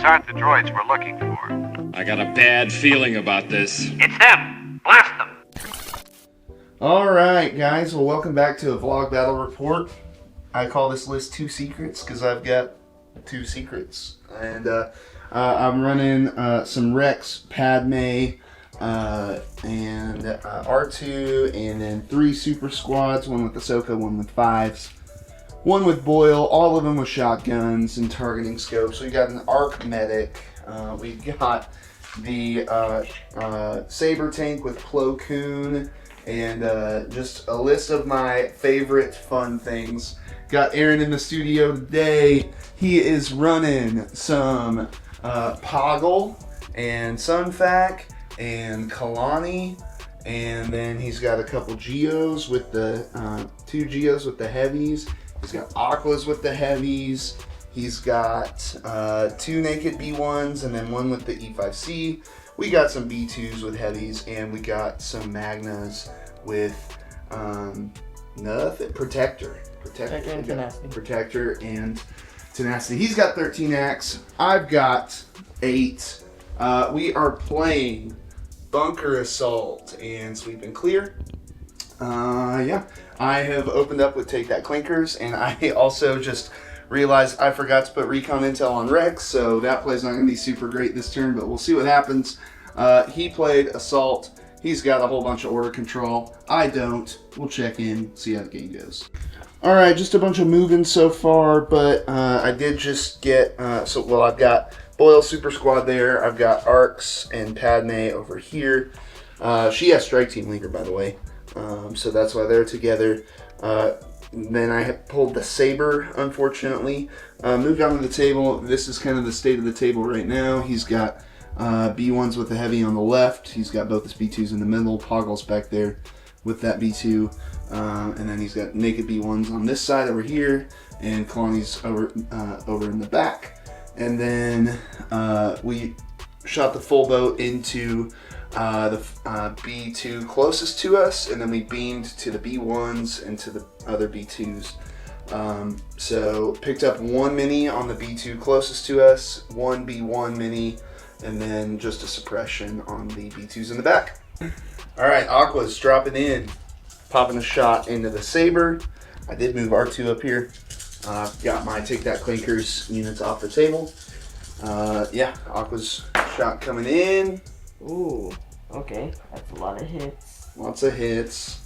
aren't the droids we're looking for. I got a bad feeling about this. It's them! Blast them! Alright guys, well welcome back to a vlog battle report. I call this list 2 secrets because I've got 2 secrets. And I'm running some Rex, Padme, and R2, and then 3 super squads, one with Ahsoka, one with 5s, one with Boyle, all of them with shotguns and targeting scopes. We got an ARC medic, we got the saber tank with Plo Koon, and just a list of my favorite fun things. Got Aaron in the studio today. He is running some Poggle and Sunfac and Kalani, and then he's got a couple Geos with the 2 Geos with the heavies. He's got Aquas with the heavies. He's got 2 naked B1s and then 1 with the E5C. We got some B2s with heavies, and we got some Magnas with nothing. Protector and Tenacity. Protector and Tenacity. He's got 13 acts. I've got 8. We are playing Bunker Assault and Sweep and Clear. Yeah, I have opened up with Take That Clinkers, and I also just realized I forgot to put recon intel on Rex, so that play's not going to be super great this turn, but we'll see what happens. He played Assault. He's got a whole bunch of order control. I don't. We'll check in, see how the game goes. Alright, just a bunch of moving so far, but I did just get, I've got Boyle Super Squad there. I've got Arcs and Padme over here. She has Strike Team Leader, by the way, so that's why they're together. Then I have pulled the Saber, unfortunately. Moved on to the table. This is kind of the state of the table right now. He's got B1s with the heavy on the left. He's got both his B2s in the middle. Poggle's back there with that B2. And then he's got naked B1s on this side over here. And Kalani's over in the back. And then we shot the full boat into the B2 closest to us, and then we beamed to the B1s and to the other B2s. So picked up 1 mini on the B2 closest to us, 1 B1 mini, and then just a suppression on the B2s in the back. Alright, Aqua's dropping in, popping a shot into the Saber. I did move R2 up here. Got my Take That Clinkers units off the table. Yeah, Aqua's shot coming in. Ooh, okay. That's a lot of hits. Lots of hits.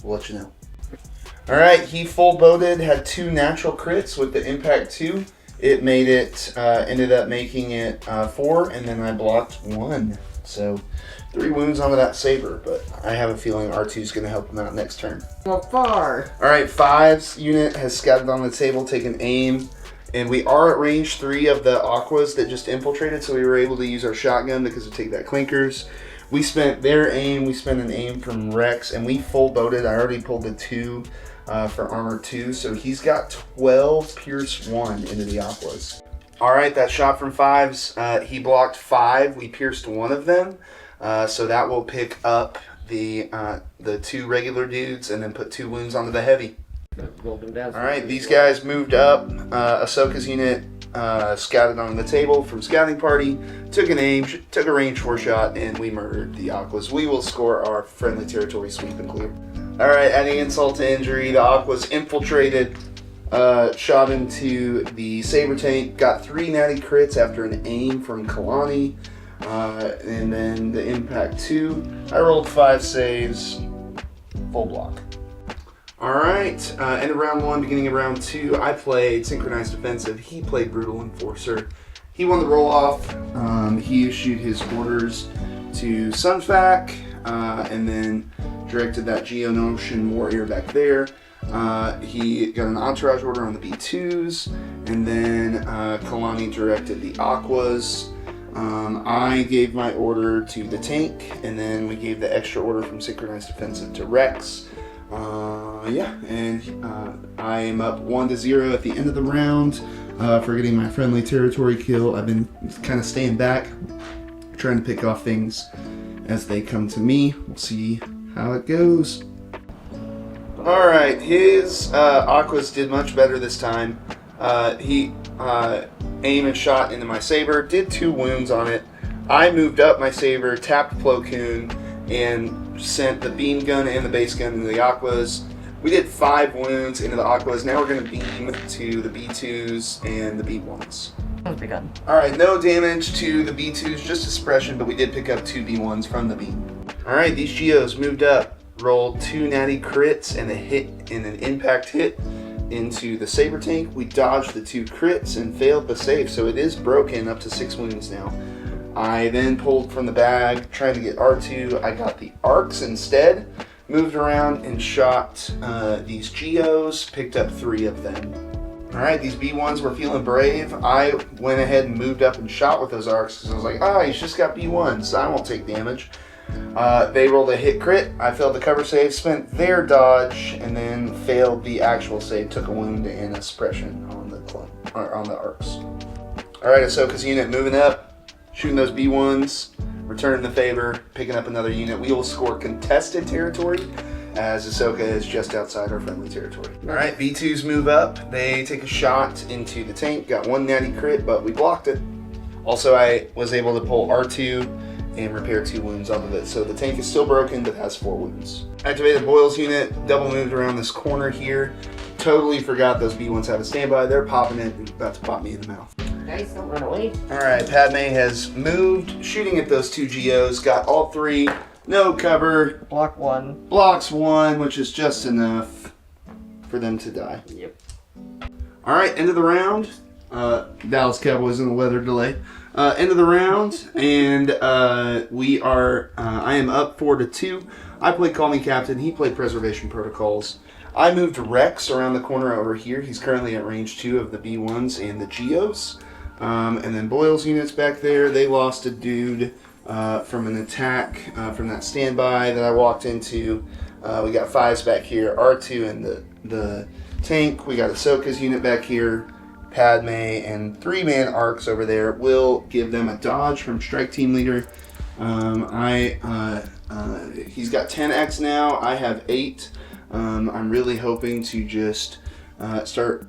We'll let you know. Alright, he full boated, had 2 natural crits with the Impact 2. It made it, ended up making it 4, and then I blocked 1. So 3 wounds onto that Saber, but I have a feeling R2 is going to help him out next turn. Not far. Alright, 5's unit has scattered on the table, taken aim. And we are at range 3 of the Aquas that just infiltrated, so we were able to use our shotgun because of Take That Clinkers. We spent their aim, we spent an aim from Rex, and we full boated. I already pulled the 2 for armor 2, so he's got 12 Pierce 1 into the Aquas. Alright, that shot from 5's, he blocked 5, we pierced 1 of them, so that will pick up the 2 regular dudes and then put 2 wounds onto the heavy. Alright, these guys moved up. Ahsoka's unit scouted on the table from scouting party, took an aim, took a range 4 shot, and we murdered the Aquas. We will score our friendly territory sweep and clear. Alright, adding insult to injury, the Aquas infiltrated, shot into the Saber tank, got 3 natty crits after an aim from Kalani, and then the Impact 2. I rolled 5 saves, full block. Alright, end of round 1, beginning of round 2, I played Synchronized Defensive, he played Brutal Enforcer. He won the roll-off, he issued his orders to Sunfac, and then directed that Geonosian Warrior back there. He got an entourage order on the B2s, and then Kalani directed the Aquas. I gave my order to the tank, and then we gave the extra order from Synchronized Defensive to Rex. Yeah, and I am up 1-0 at the end of the round for getting my friendly territory kill. I've been kind of staying back, trying to pick off things as they come to me. We'll see how it goes. Alright, his Aquas did much better this time. He aimed and shot into my saber, did 2 wounds on it. I moved up my saber, tapped Plo Koon, and sent the beam gun and the base gun into the Aquas. We did 5 wounds into the Aquas. Now we're going to beam to the B2s and the B1s. Let's be good. Alright, no damage to the B2s, just a suppression, but we did pick up 2 B1s from the beam. Alright, these Geos moved up, rolled 2 natty crits and a hit and an impact hit into the Saber Tank. We dodged the 2 crits and failed the save, so it is broken up to 6 wounds now. I then pulled from the bag, trying to get R2. I got the arcs instead, moved around and shot these Geos, picked up 3 of them. Alright, these B1s were feeling brave. I went ahead and moved up and shot with those arcs because I was like, he's just got B1s, so I won't take damage. They rolled a hit crit. I failed the cover save, spent their dodge, and then failed the actual save, took a wound and a suppression on the arcs. Alright, Ahsoka's unit moving up, shooting those B1s, returning the favor, picking up another unit. We will score contested territory as Ahsoka is just outside our friendly territory. Alright, B2s move up. They take a shot into the tank. Got 1 natty crit, but we blocked it. Also, I was able to pull R2 and repair 2 wounds off of it. So the tank is still broken, but has 4 wounds. Activated Boyle's unit, double moved around this corner here. Totally forgot those B1s have a standby. They're popping it and about to pop me in the mouth. Guys, don't run away. Alright, Padme has moved, shooting at those 2 Geos, got all 3. No cover. Block 1. Blocks 1, which is just enough for them to die. Yep. Alright, end of the round. Dallas Cowboys in the weather delay. End of the round, and I am up 4-2. I played Call Me Captain, he played Preservation Protocols. I moved Rex around the corner over here. He's currently at range 2 of the B1s and the Geos. And then Boyle's units back there, they lost a dude from an attack from that standby that I walked into. We got 5s back here, R2 and the tank. We got Ahsoka's unit back here, Padme, and 3-man arcs over there. Will give them a dodge from Strike Team Leader. He's got 10x now. I have 8. I'm really hoping to just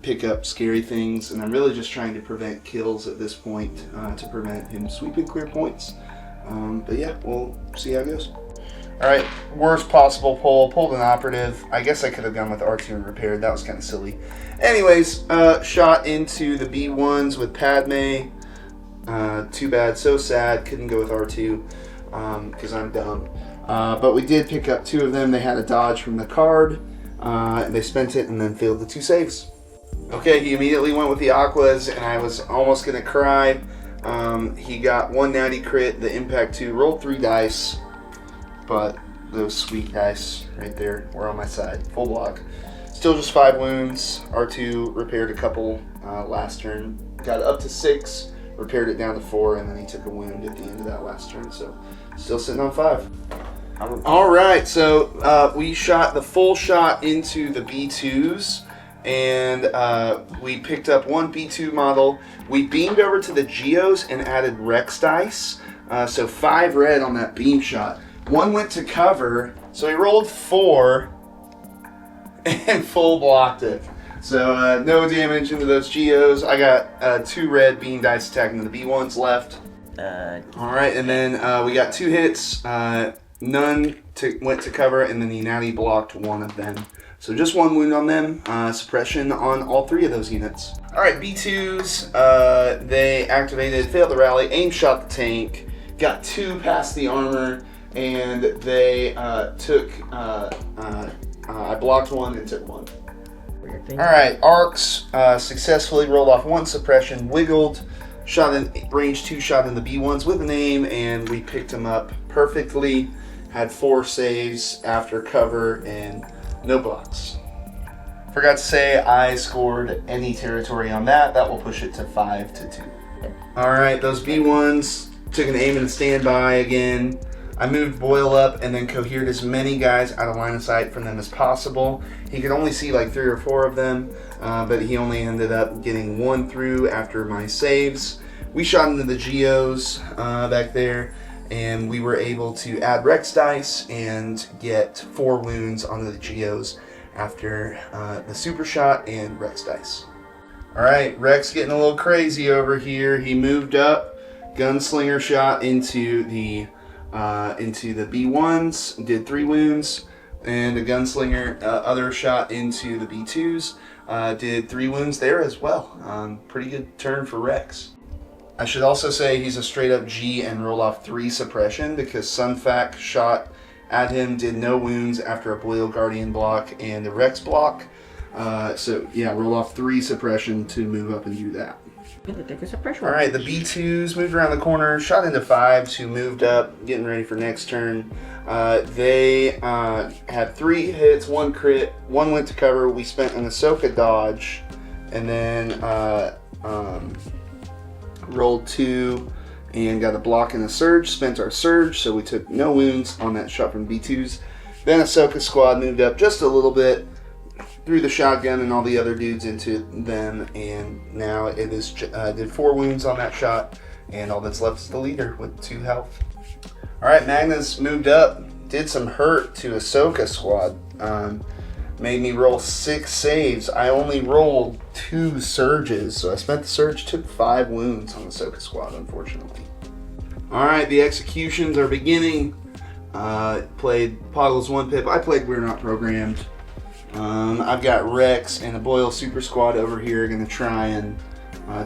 pick up scary things, and I'm really just trying to prevent kills at this point to prevent him sweeping clear points. But yeah, we'll see how it goes. Alright, worst possible pull. Pulled an operative. I guess I could have gone with R2 and repaired. That was kind of silly. Anyways, shot into the B1s with Padme. Too bad, so sad. Couldn't go with R2 because I'm dumb. But we did pick up 2 of them. They had a dodge from the card. They spent it and then failed the 2 saves. Okay, he immediately went with the Aquas, and I was almost going to cry. He got 1 natty crit, the impact 2, rolled 3 dice, but those sweet dice right there were on my side. Full block. Still just 5 wounds. R2 repaired a couple last turn. Got up to 6, repaired it down to 4, and then he took a wound at the end of that last turn. So still sitting on 5. Alright, so we shot the full shot into the B2s, and we picked up 1 B2 model. We beamed over to the Geos and added Rex dice. So 5 red on that beam shot. 1 went to cover, so he rolled 4 and full blocked it. So no damage into those Geos. I got 2 red beam dice attacking the B1s left. Alright, and then we got 2 hits. None went to cover, and then the natty blocked 1 of them. So just 1 wound on them. Suppression on all 3 of those units. Alright, B2s, they activated, failed the rally, aim shot the tank, got 2 past the armor, and they took, I blocked 1 and took 1. Alright, arcs successfully rolled off 1 suppression, wiggled, shot in range 2 shot in the B1s with an aim, and we picked him up perfectly. Had 4 saves after cover and no blocks. Forgot to say I scored any territory on that. That will push it to 5-2. Alright, those B1s took an aim and a standby again. I moved Boyle up and then cohered as many guys out of line of sight from them as possible. He could only see like 3 or 4 of them, but he only ended up getting 1 through after my saves. We shot into the Geos back there, and we were able to add Rex dice and get 4 wounds onto the Geos after the super shot and Rex dice. Alright, Rex getting a little crazy over here. He moved up, gunslinger shot into the B1s, did 3 wounds, and a gunslinger other shot into the B2s, did 3 wounds there as well. Pretty good turn for Rex. I should also say he's a straight up G and roll off 3 suppression because Sunfac shot at him, did no wounds after a Boyle Guardian block and a Rex block. So yeah, roll off 3 suppression to move up and do that. Alright, the B2s moved around the corner, shot into 5s who moved up, getting ready for next turn. They had 3 hits, 1 crit, 1 went to cover. We spent an Ahsoka dodge, and then rolled 2 and got a block and a surge. Spent our surge, so we took no wounds on that shot from B2s. Then Ahsoka squad moved up just a little bit, threw the shotgun and all the other dudes into them, and now it is did 4 wounds on that shot, and all that's left is the leader with 2 health. Alright, Magnus moved up, did some hurt to Ahsoka squad, made me roll 6 saves. I only rolled 2 surges, so I spent the surge, took 5 wounds on Ahsoka squad, unfortunately. Alright, the executions are beginning. Played Poggle's 1 pip. I played We're Not Programmed. I've got Rex and a Boyle Super Squad over here going to try and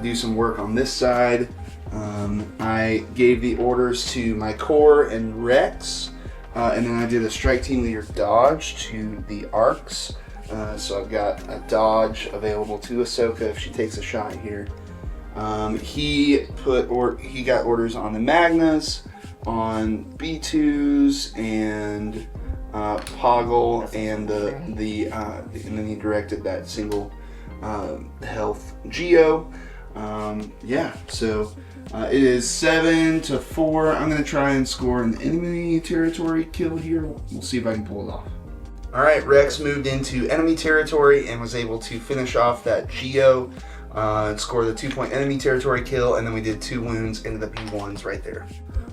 do some work on this side. I gave the orders to my core and Rex, and then I did a strike team leader dodge to the arcs. So I've got a dodge available to Ahsoka if she takes a shot here. He got orders on the Magnas, on B2s, and Poggle, and and then he directed that single health Geo. Yeah, so it is 7-4. I'm gonna try and score an enemy territory kill here. We'll see if I can pull it off. All right, Rex moved into enemy territory and was able to finish off that Geo, score the 2-point enemy territory kill, and then we did 2 wounds into the B1s right there.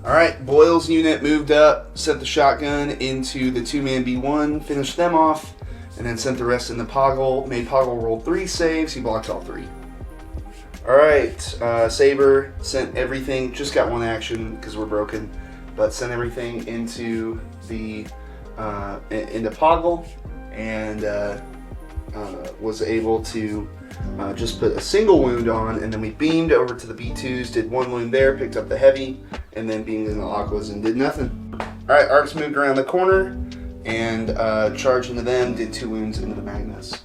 Alright, Boyle's unit moved up, sent the shotgun into the 2-man B1, finished them off, and then sent the rest in the Poggle. Made Poggle roll 3 saves, he blocked all 3. Alright, Saber sent everything, just got 1 action because we're broken, but sent everything into the into Poggle, and was able to just put a single wound on, and then we beamed over to the B2s, did 1 wound there, picked up the heavy, and then beamed in the aquas and did nothing. Alright, arcs moved around the corner and charged into them, did 2 wounds into the Magnus.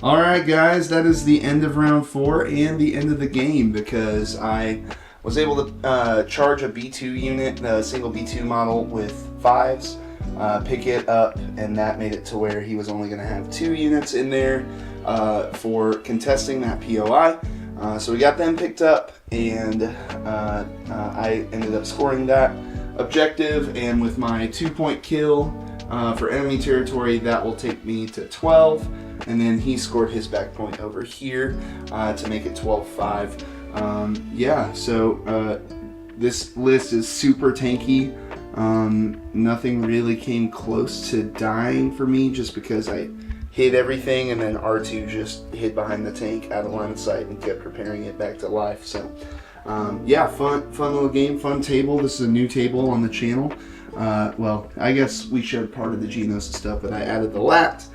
Alright guys, that is the end of round 4 and the end of the game, because I was able to charge a B2 unit, a single B2 model with 5s, pick it up, and that made it to where he was only going to have 2 units in there for contesting that POI. So we got them picked up, and I ended up scoring that objective, and with my 2-point kill for enemy territory, that will take me to 12, and then he scored his back point over here to make it 12-5. Yeah, so this list is super tanky. Nothing really came close to dying for me just because I hit everything, and then R2 just hid behind the tank out of line of sight and kept preparing it back to life. So yeah, fun little game, fun table. This is a new table on the channel. Well, I guess we showed part of the Genos and stuff, but I added the lat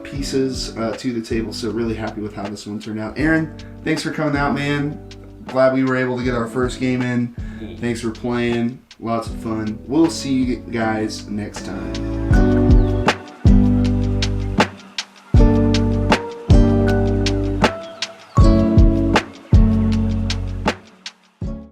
pieces to the table, so really happy with how this one turned out. Aaron, thanks for coming out, man. Glad we were able to get our first game in. Thanks for playing. Lots of fun. We'll see you guys next time.